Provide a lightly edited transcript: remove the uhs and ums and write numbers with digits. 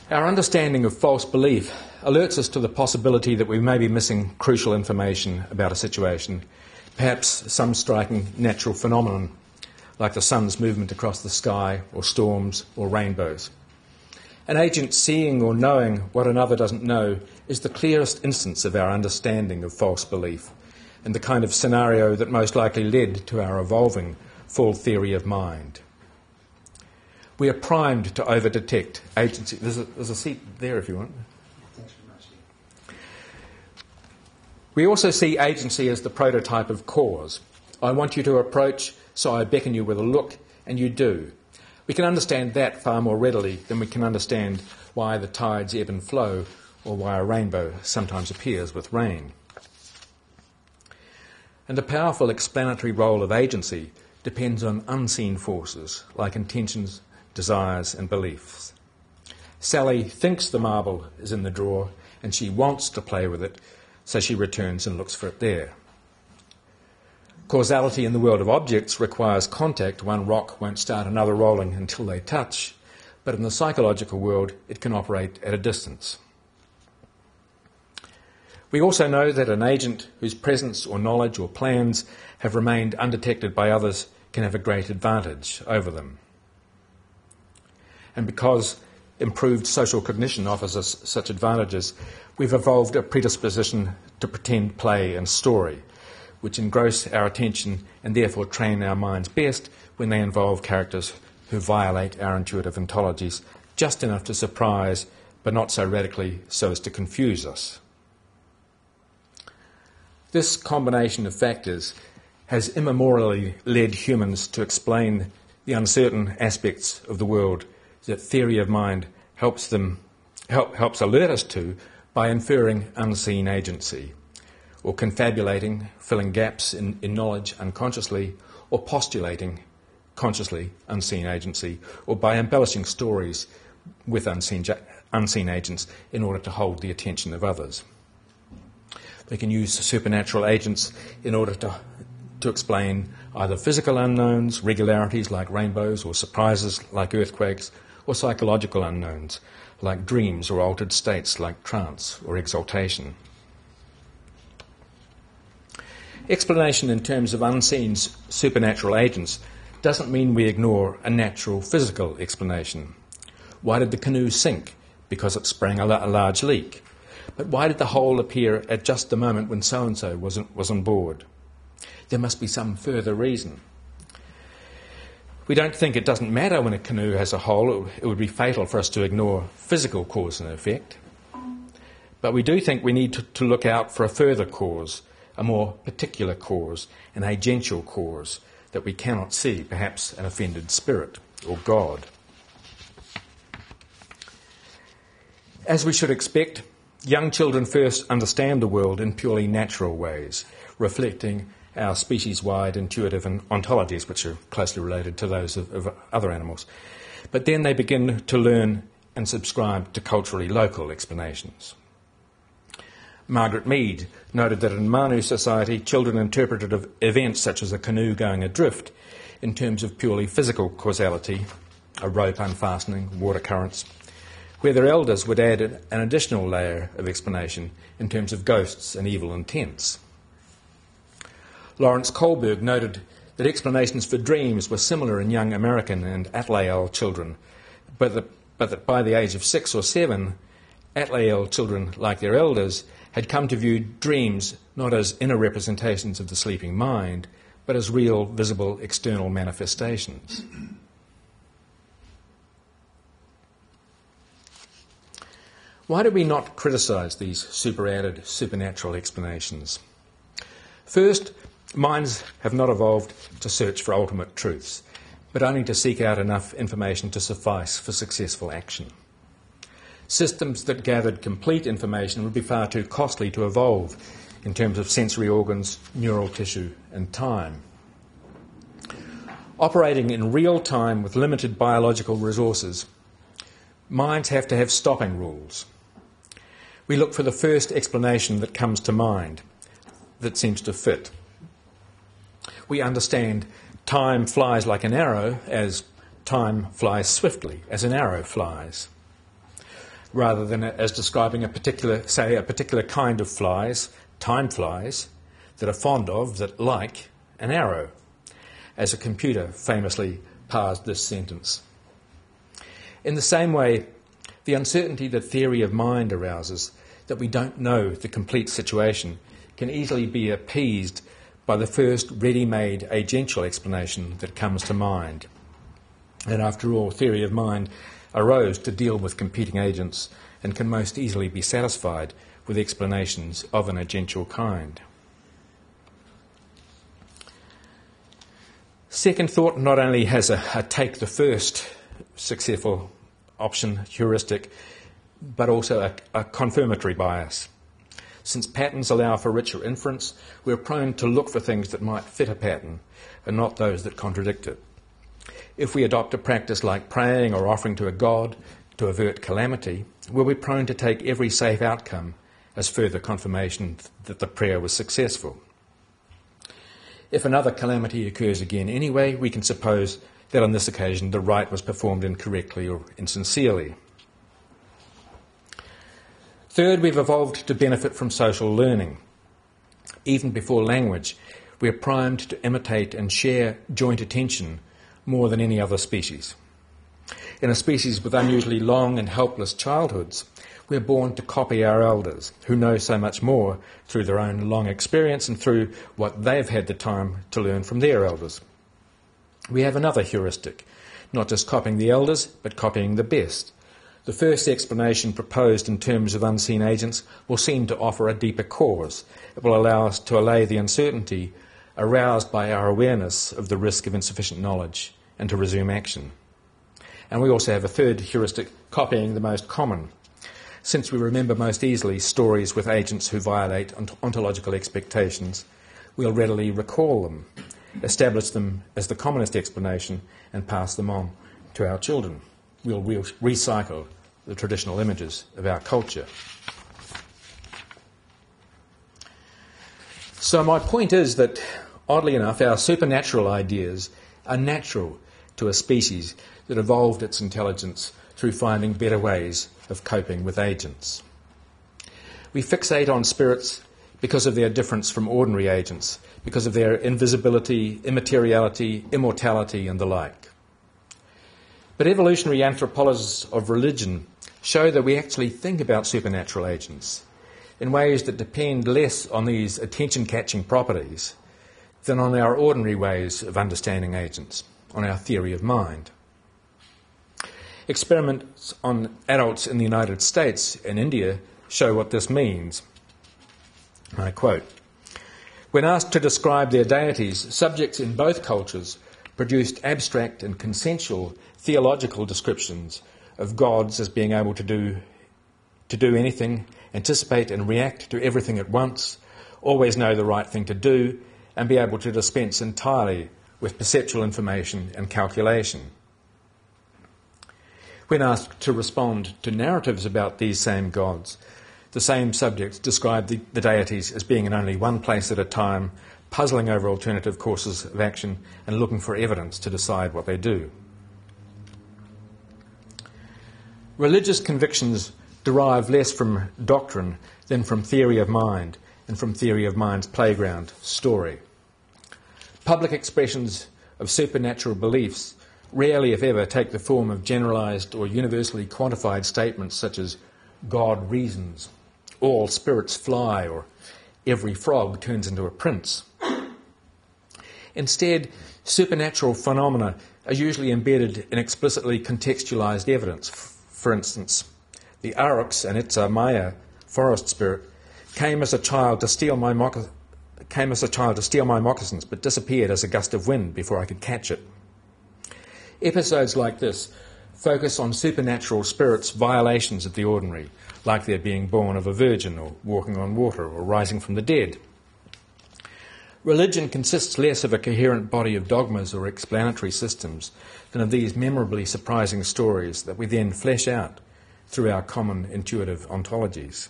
Our understanding of false belief alerts us to the possibility that we may be missing crucial information about a situation, perhaps some striking natural phenomenon, like the sun's movement across the sky, or storms, or rainbows. An agent seeing or knowing what another doesn't know is the clearest instance of our understanding of false belief, and the kind of scenario that most likely led to our evolving full theory of mind. We are primed to over-detect agency. There's a seat there if you want. Thanks very much. We also see agency as the prototype of cause. I want you to approach, so I beckon you with a look, and you do. We can understand that far more readily than we can understand why the tides ebb and flow, or why a rainbow sometimes appears with rain. And the powerful explanatory role of agency depends on unseen forces like intentions, desires and beliefs. Sally thinks the marble is in the drawer and she wants to play with it, so she returns and looks for it there. Causality in the world of objects requires contact. One rock won't start another rolling until they touch, but in the psychological world it can operate at a distance. We also know that an agent whose presence or knowledge or plans have remained undetected by others can have a great advantage over them. And because improved social cognition offers us such advantages, we've evolved a predisposition to pretend play and story, which engross our attention and therefore train our minds best when they involve characters who violate our intuitive ontologies just enough to surprise, but not so radically so as to confuse us. This combination of factors has immemorially led humans to explain the uncertain aspects of the world that theory of mind helps alert us to by inferring unseen agency, or confabulating, filling gaps in knowledge unconsciously, or postulating consciously unseen agency, or by embellishing stories with unseen agents in order to hold the attention of others. They can use supernatural agents in order to explain either physical unknowns, regularities like rainbows, or surprises like earthquakes, or psychological unknowns like dreams or altered states like trance or exaltation. Explanation in terms of unseen supernatural agents doesn't mean we ignore a natural physical explanation. Why did the canoe sink? Because it sprang a large leak. But why did the hole appear at just the moment when so-and-so was on board? There must be some further reason. We don't think it doesn't matter when a canoe has a hole. It would be fatal for us to ignore physical cause and effect. But we do think we need to look out for a further cause, a more particular cause, an agential cause that we cannot see, perhaps an offended spirit or God. As we should expect, young children first understand the world in purely natural ways, reflecting our species-wide intuitive ontologies, which are closely related to those of other animals. But then they begin to learn and subscribe to culturally local explanations. Margaret Mead noted that in Manu society, children interpreted events such as a canoe going adrift in terms of purely physical causality, a rope unfastening, water currents, where their elders would add an additional layer of explanation in terms of ghosts and evil intents. Lawrence Kohlberg noted that explanations for dreams were similar in young American and Atlayal children, but that by the age of 6 or 7, Atlayal children, like their elders, had come to view dreams not as inner representations of the sleeping mind, but as real, visible, external manifestations. Why do we not criticise these superadded, supernatural explanations? First, minds have not evolved to search for ultimate truths, but only to seek out enough information to suffice for successful action. Systems that gathered complete information would be far too costly to evolve in terms of sensory organs, neural tissue, and time. Operating in real time with limited biological resources, minds have to have stopping rules. We look for the first explanation that comes to mind, that seems to fit. We understand time flies like an arrow as time flies swiftly, as an arrow flies. rather than as describing a particular kind of flies, time flies, that are fond of, that like, an arrow, as a computer famously parsed this sentence. In the same way, the uncertainty that theory of mind arouses, that we don't know the complete situation, can easily be appeased by the first ready-made agential explanation that comes to mind. And after all, theory of mind arose to deal with competing agents and can most easily be satisfied with explanations of an agential kind. Second thought not only has a take the first successful option heuristic, but also a confirmatory bias. Since patterns allow for richer inference, we're prone to look for things that might fit a pattern and not those that contradict it. If we adopt a practice like praying or offering to a god to avert calamity, we'll be prone to take every safe outcome as further confirmation that the prayer was successful. If another calamity occurs again anyway, we can suppose that on this occasion the rite was performed incorrectly or insincerely. Third, we've evolved to benefit from social learning. Even before language, we're primed to imitate and share joint attention more than any other species. In a species with unusually long and helpless childhoods, we're born to copy our elders, who know so much more through their own long experience and through what they've had the time to learn from their elders. We have another heuristic, not just copying the elders, but copying the best. The first explanation proposed in terms of unseen agents will seem to offer a deeper cause. It will allow us to allay the uncertainty aroused by our awareness of the risk of insufficient knowledge and to resume action. And we also have a third heuristic, copying the most common. Since we remember most easily stories with agents who violate ontological expectations, we'll readily recall them, establish them as the commonest explanation, and pass them on to our children. We'll recycle the traditional images of our culture. So my point is that, oddly enough, our supernatural ideas are natural to a species that evolved its intelligence through finding better ways of coping with agents. We fixate on spirits because of their difference from ordinary agents, because of their invisibility, immateriality, immortality, and the like. But evolutionary anthropologists of religion show that we actually think about supernatural agents in ways that depend less on these attention-catching properties than on our ordinary ways of understanding agents, on our theory of mind. Experiments on adults in the United States and India show what this means. I quote, "When asked to describe their deities, subjects in both cultures produced abstract and consensual theological descriptions of gods as being able to do anything, anticipate and react to everything at once, always know the right thing to do, and be able to dispense entirely with perceptual information and calculation. When asked to respond to narratives about these same gods, the same subjects described the deities as being in only one place at a time, puzzling over alternative courses of action and looking for evidence to decide what they do." Religious convictions derive less from doctrine than from theory of mind and from theory of mind's playground, story. Public expressions of supernatural beliefs rarely, if ever, take the form of generalized or universally quantified statements such as "God reasons," "all spirits fly," or "every frog turns into a prince." Instead, supernatural phenomena are usually embedded in explicitly contextualized evidence. For instance, the Aurochs and Itza Maya, forest spirit, came as a child to steal my moccasins, but disappeared as a gust of wind before I could catch it. Episodes like this focus on supernatural spirits' violations of the ordinary, like their being born of a virgin, or walking on water, or rising from the dead. Religion consists less of a coherent body of dogmas or explanatory systems than of these memorably surprising stories that we then flesh out through our common intuitive ontologies.